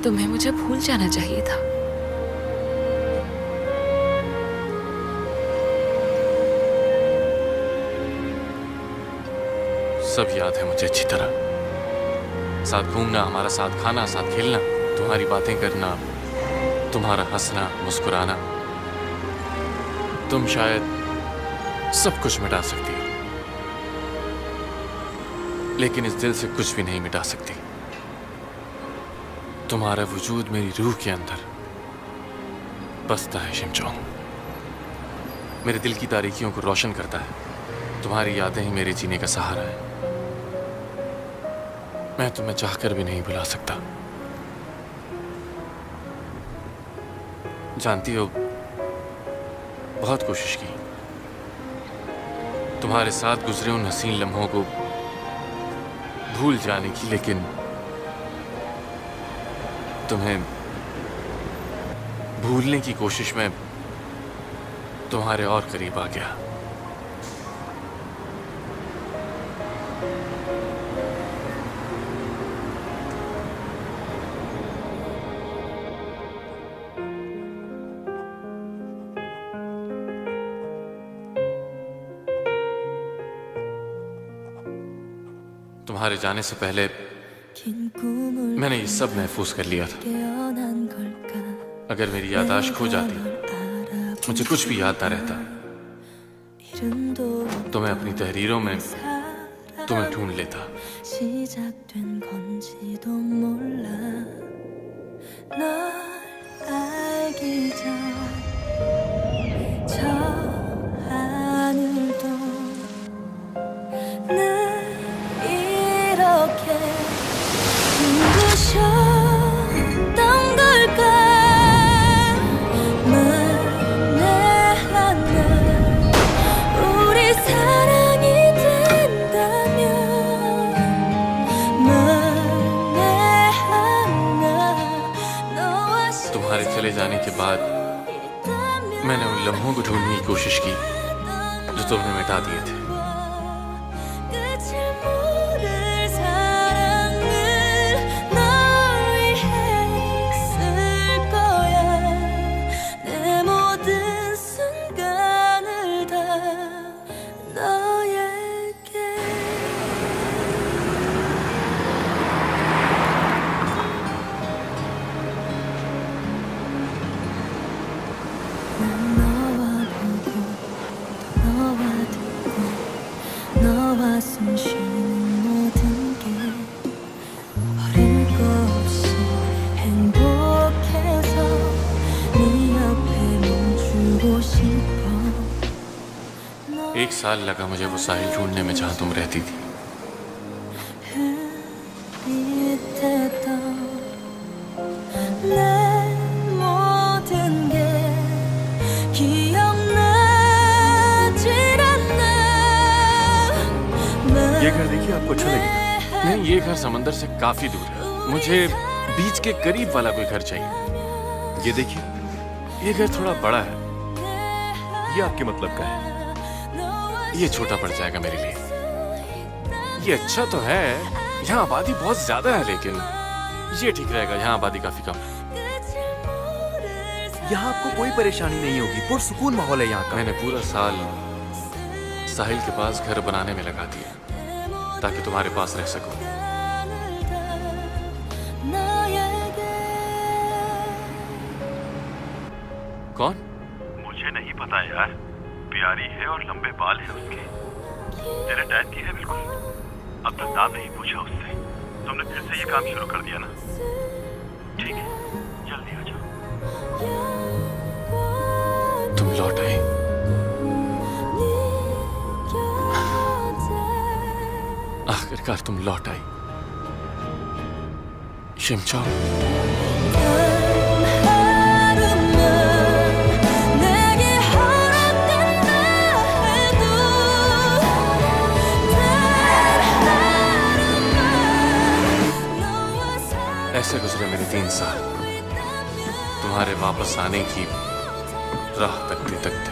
तुम्हें मुझे भूल जाना चाहिए था। सब याद है मुझे अच्छी तरह। साथ घूमना, हमारा साथ खाना, साथ खेलना, तुम्हारी बातें करना, तुम्हारा हंसना, मुस्कुराना। तुम शायद सब कुछ मिटा सकती हो, लेकिन इस दिल से कुछ भी नहीं मिटा सकती। तुम्हारा वजूद मेरी रूह के अंदर बसता है शिमचोंग। मेरे दिल की तारीकियों को रोशन करता है। तुम्हारी यादें ही मेरे जीने का सहारा है। मैं तुम्हें चाहकर भी नहीं भुला सकता। जानती हो, बहुत कोशिश की तुम्हारे साथ गुजरे उन हसीन लम्हों को भूल जाने की, लेकिन तुम्हें भूलने की कोशिश में तुम्हारे और करीब आ गया। तुम्हारे जाने से पहले मैंने ये सब महफूज कर लिया था। अगर मेरी याददाश्त खो जाती, मुझे कुछ भी याद ना रहता, तो मैं अपनी तहरीरों में तुम्हें ढूंढ लेता। तुम्हारे चले जाने के बाद मैंने उन लम्हों को ढूंढने की कोशिश की जो तुमने मिटा दिए थे। एक साल लगा मुझे वो साहिल ढूंढने में जहां तुम रहती थी। ये घर देखिए, आपको अच्छा लगेगा। नहीं, ये घर समंदर से काफी दूर है। मुझे बीच के करीब वाला कोई घर चाहिए। ये देखिए, ये घर थोड़ा बड़ा है। ये आपके मतलब का है? ये छोटा पड़ जाएगा मेरे लिए। ये अच्छा तो है, यहाँ आबादी बहुत ज्यादा है, लेकिन ये ठीक रहेगा। यहाँ आबादी काफी कम है। यहाँ आपको कोई परेशानी नहीं होगी, पुरसुकून माहौल है यहाँ का। मैंने पूरा साल साहिल के पास घर बनाने में लगा दिया ताकि तुम्हारे पास रह सकूं। कौन? मुझे नहीं पता यार। प्यारी है और लंबे बाल है उसके, तेरे टाइप की है बिल्कुल। अब तक नाम नहीं पूछा उससे। तुमने फिर से ये काम शुरू कर दिया ना? ठीक है, जल्दी आ जाओ। तुम लौट आए। आखिरकार तुम लौट आई। शिमचो। ऐसे गुजरे मेरे 3 साल, तुम्हारे वापस आने की राह तकते तकते।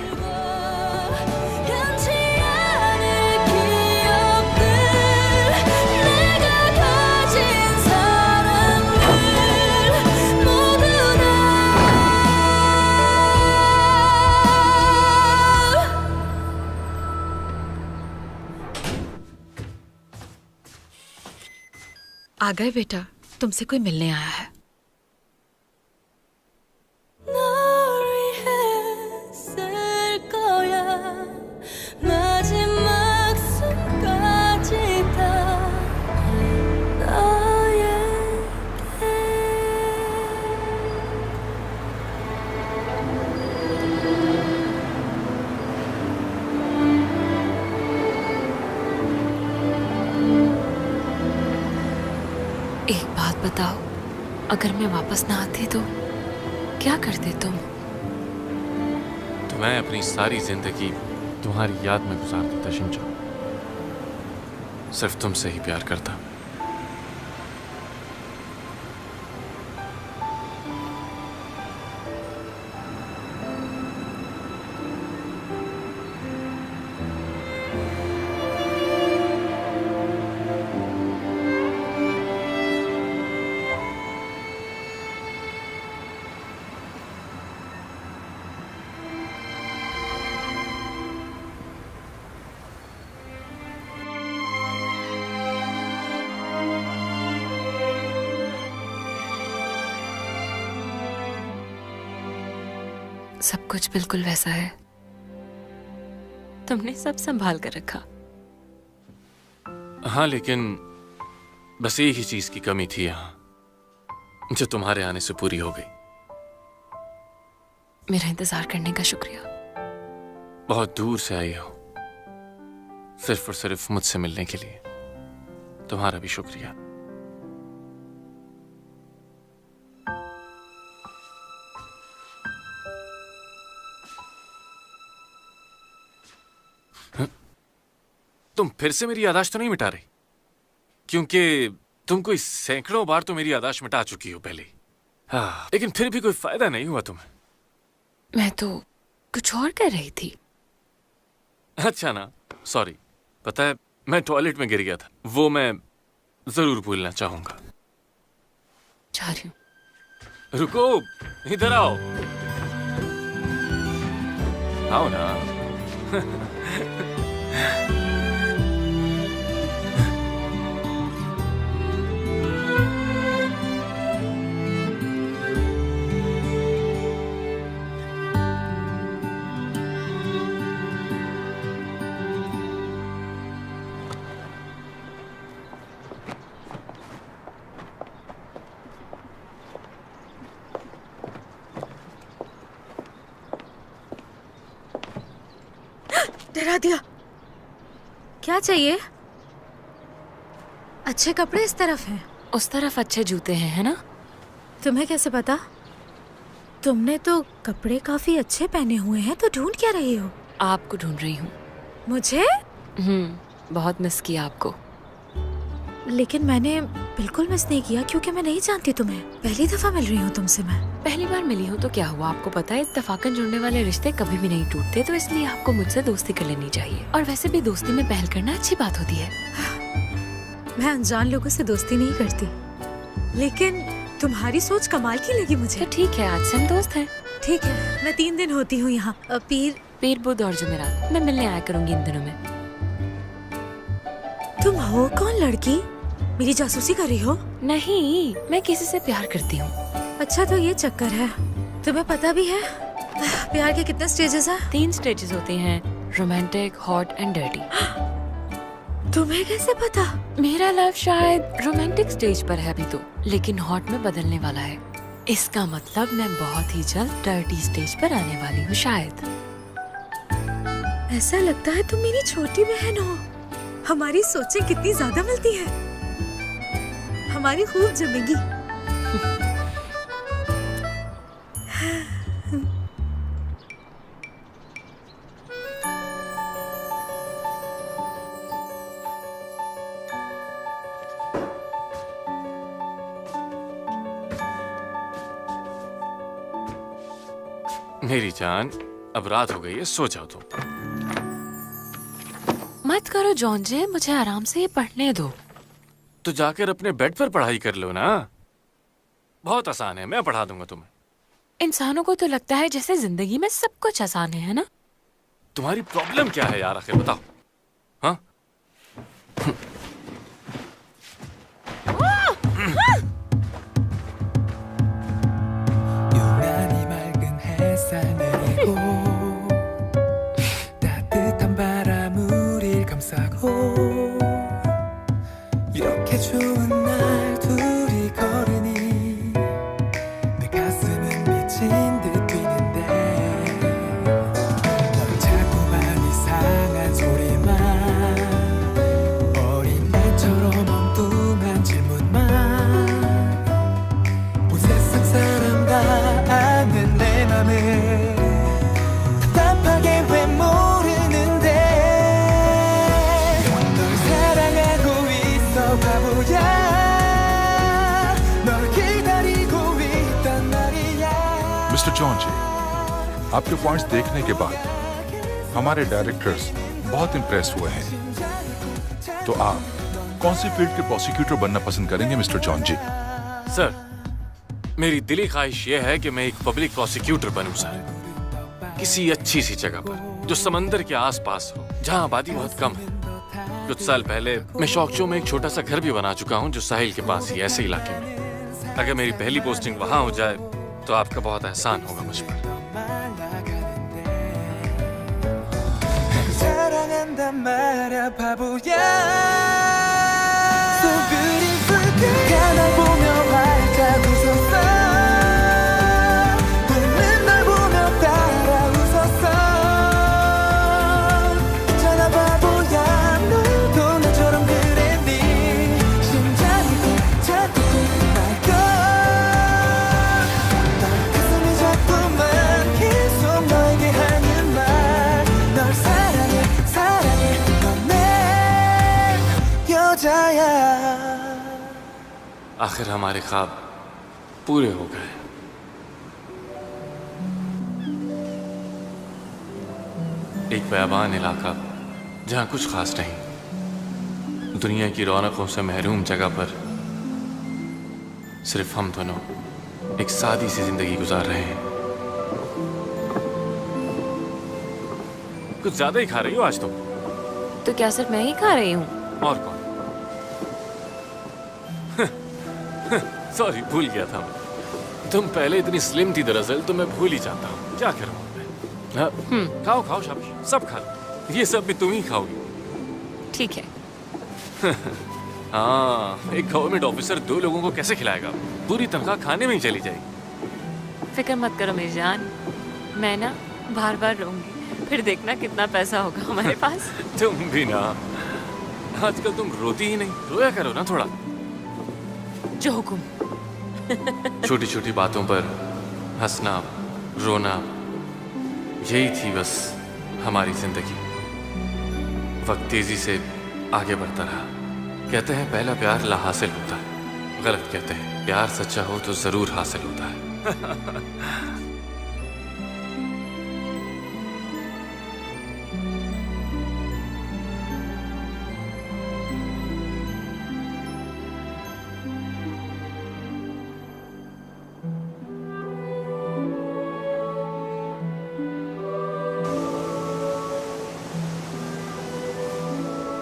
आ गए बेटा, तुमसे कोई मिलने आया है। एक बात बताओ, अगर मैं वापस ना आती तो क्या करते तुम? तो मैं अपनी सारी जिंदगी तुम्हारी याद में गुजार देता शिंचो। सिर्फ तुमसे ही प्यार करता। सब कुछ बिल्कुल वैसा है। तुमने सब संभाल कर रखा। हाँ, लेकिन बस एक ही चीज की कमी थी यहाँ, जो तुम्हारे आने से पूरी हो गई। मेरा इंतजार करने का शुक्रिया। बहुत दूर से आई हो, सिर्फ और सिर्फ मुझसे मिलने के लिए। तुम्हारा भी शुक्रिया। तुम फिर से मेरी याददाश्त तो नहीं मिटा रही? क्योंकि तुम कोई सैकड़ों बार तो मेरी याददाश्त मिटा चुकी हो पहले। हाँ, लेकिन फिर भी कोई फायदा नहीं हुआ तुम्हें। मैं तो कुछ और कर रही थी। अच्छा ना, सॉरी। पता है, मैं टॉयलेट में गिर गया था। वो मैं जरूर भूलना चाहूंगा। जा रही हूं। रुको, इधर आओ। आओ ना। डरा दिया। क्या चाहिए? अच्छे कपड़े इस तरफ हैं। उस तरफ अच्छे जूते हैं, है ना? तुम्हें कैसे पता? तुमने तो कपड़े काफी अच्छे पहने हुए हैं, तो ढूंढ क्या रही हो? आपको ढूंढ रही हूँ। मुझे? बहुत मिस किया आपको। लेकिन मैंने बिल्कुल मिस नहीं किया, क्योंकि मैं नहीं जानती तुम्हें। पहली दफा मिल रही हूँ तुमसे मैं। पहली बार मिली हूँ तो क्या हुआ? आपको पता है, इत्तेफाकन जुड़ने वाले रिश्ते कभी भी नहीं टूटते, तो इसलिए आपको मुझसे दोस्ती कर लेनी चाहिए। और वैसे भी दोस्ती में पहल करना अच्छी बात होती है। मैं अनजान लोगों से दोस्ती नहीं करती, लेकिन तुम्हारी सोच कमाल की लगी मुझे। तो ठीक है, आज से हम दोस्त हैं। ठीक है, मैं 3 दिन होती हूँ यहाँ। पीर, बुध और जुमेरात मैं मिलने आया करूँगी इन दिनों में। तुम हो कौन लड़की? मेरी जासूसी कर रही हो? नहीं, मैं किसी से प्यार करती हूँ। अच्छा, तो ये चक्कर है। तुम्हें पता भी है प्यार के कितने स्टेजेस हैं? 3 स्टेजेस होते हैं, रोमांटिक, हॉट एंड डर्टी। तुम्हें कैसे पता? मेरा लव शायद रोमांटिक स्टेज पर है अभी तो, लेकिन हॉट में बदलने वाला है। इसका मतलब मैं बहुत ही जल्द डर्टी स्टेज पर आने वाली हूँ शायद। ऐसा लगता है तुम मेरी छोटी बहन हो। हमारी सोचें कितनी ज्यादा मिलती हैं। हमारी खूब जमेगी। मेरी जान, अब रात हो गई है, सो जाओ तुम। मत करो जॉन जे, मुझे आराम से ये पढ़ने दो। तो जाकर अपने बेड पर पढ़ाई कर लो ना। बहुत आसान है, मैं पढ़ा दूंगा तुम्हें। इंसानों को तो लगता है जैसे जिंदगी में सब कुछ आसान है ना? तुम्हारी प्रॉब्लम क्या है यार, आखिर बताओ। हाँ? 유난히 맑은 햇살 내리고 따뜻한 바람 우릴 감싸고 이렇게 좋은 날 둘이 걸으니 내 가슴은 미친 듯 뛰는데 넌 자꾸만 이상한 소리만 어린 애처럼 엉뚱한 질문만 바보야 널 기다리고 있단 말이야. मिस्टर जॉन जी, आपके पॉइंट्स देखने के बाद हमारे डायरेक्टर्स बहुत इम्प्रेस हुए हैं। तो आप कौन सी फील्ड के प्रोसिक्यूटर बनना पसंद करेंगे मिस्टर जॉन जी? सर, मेरी दिली ख्वाहिश यह है कि मैं एक पब्लिक प्रोसिक्यूटर बनूं सर, किसी अच्छी सी जगह पर जो समंदर के आसपास हो, जहां आबादी बहुत कम है। कुछ साल पहले मैं शौकचो में एक छोटा सा घर भी बना चुका हूं जो साहिल के पास ही, ऐसे इलाके में। अगर मेरी पहली पोस्टिंग वहां हो जाए तो आपका बहुत एहसान होगा मुझ पर। 사랑한단 말야 바보야. So beautiful girl. 날 보며 활짝 웃었어. 웃는 날 보며 따라 웃었어. 있잖아 바보야. 너도 나처럼 그랬니. 심장이 벅차고 날걸. 날 가슴이 자꾸만 계속 너에게 하는 말. 널 사랑해 사랑해 넌 내 여자야. आखिर हमारे ख्वाब पूरे हो गए। एक बेअबान इलाका जहां कुछ खास नहीं, दुनिया की रौनकों से महरूम जगह पर सिर्फ हम दोनों एक सादी सी जिंदगी गुजार रहे हैं। कुछ ज्यादा ही खा रही हो आज तुम। तो क्या सिर्फ मैं ही खा रही हूँ? और कौन? सॉरी, भूल गया था मैं। तुम पहले इतनी स्लिम थी दरअसल, तो मैं भूल ही जाता हूँ। क्या करूँ मैं? खाओ खाओ शाबाश, सब खा लो। ये सब भी तुम ही खाओगी। ठीक है। हाँ, एक गवर्नमेंट ऑफिसर 2 लोगों को कैसे खिलाएगा? पूरी तनख्वाह खाने में ही चली जाएगी। फिक्र मत करो मेरी जान, मैं ना बार बार रहूंगी, फिर देखना कितना पैसा होगा हमारे पास। तुम भी ना, आजकल तुम रोती ही नहीं, रोया करो ना थोड़ा। जो हुकुम। छोटी छोटी बातों पर हंसना, रोना, यही थी बस हमारी जिंदगी। वक्त तेजी से आगे बढ़ता रहा। कहते हैं पहला प्यार लाहासिल होता है, गलत कहते हैं। प्यार सच्चा हो तो जरूर हासिल होता है।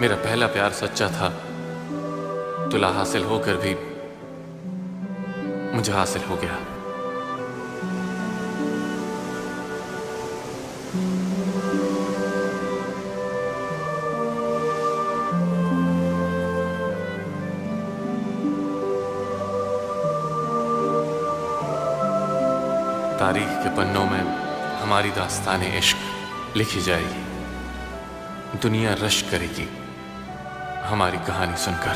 मेरा पहला प्यार सच्चा था, तो लाहासिल होकर भी मुझे हासिल हो गया। तारीख के पन्नों में हमारी दास्तान इश्क लिखी जाएगी। दुनिया रश्क करेगी हमारी कहानी सुनकर।